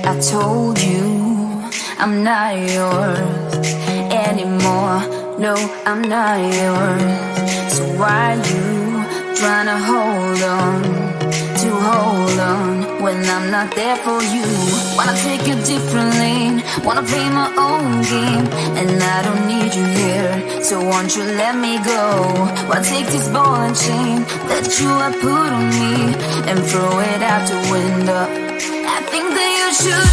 I told you I'm not yours anymore. No, I'm not yours. So why you trying to hold on when I'm not there for you? Wanna take a different lane, wanna play my own game, and I don't need you here, so won't you let me go? Wanna take this ball and chain that you have put on me and throw it out the window. I think that you should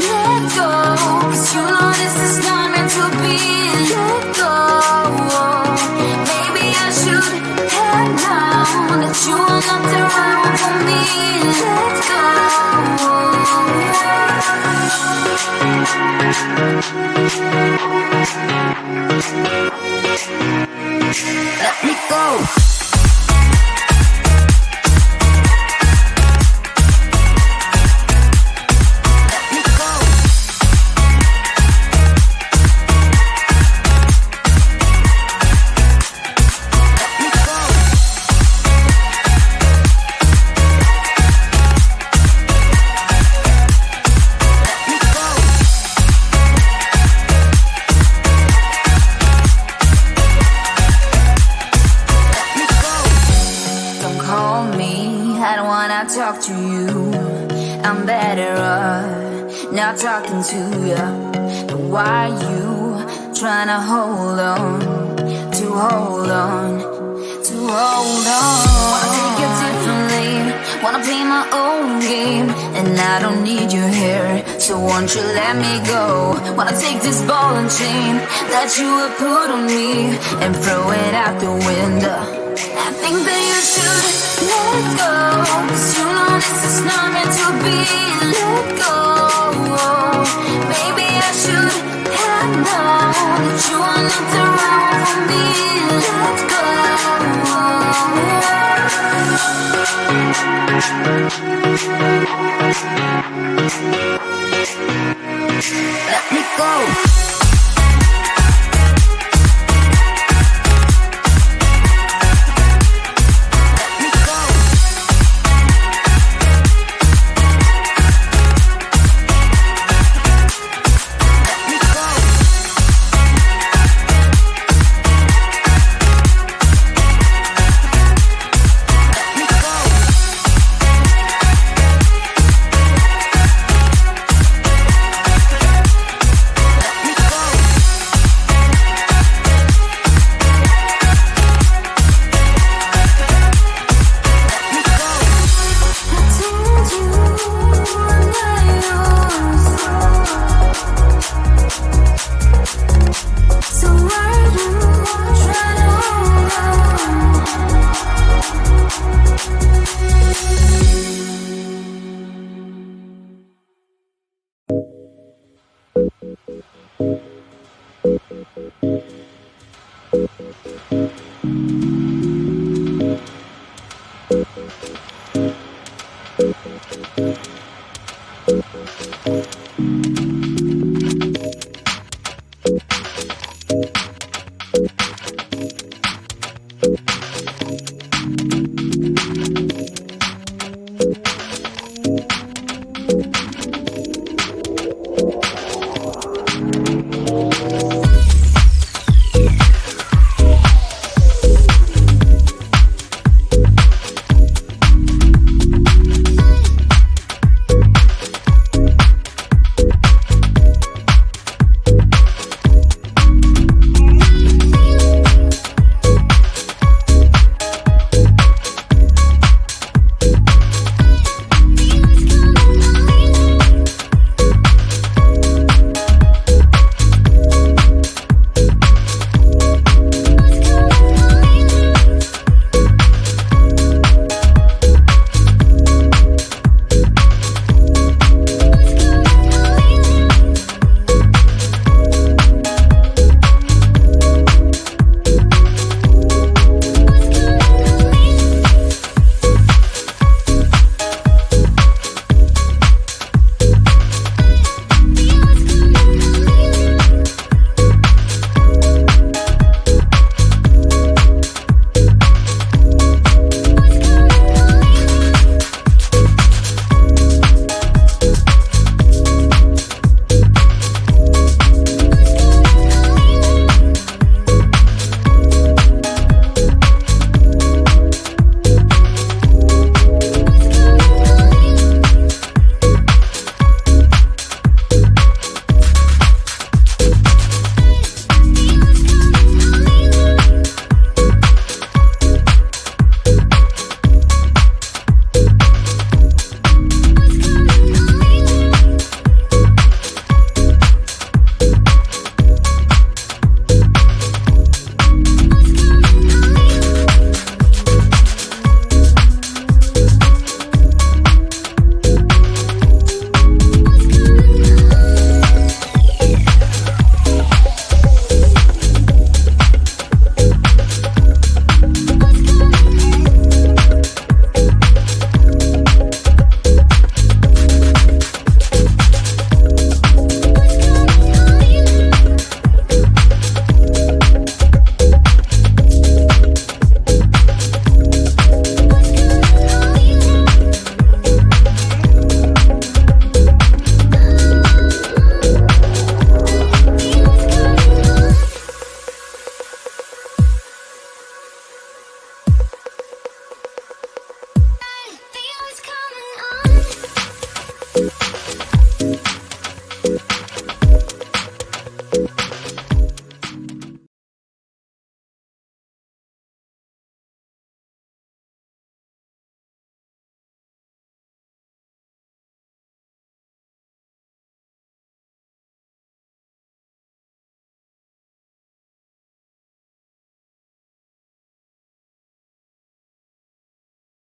let go, 'cause you know this is not meant to be. Let go. Maybe I should have known that you are not the right one for me. Let go. Let me go. Talk to you, I'm better off not talking to you. But why you trying to hold on? Wanna take a different lane, wanna play my own game, and I don't need you here, so won't you let me go? Wanna take this ball and chain that you have put on me and throw it out the window. I think that you should let go, 'cause you know this is not meant to be. Let go. Maybe I should have known that you are not the right one for me. Let go. Let me go.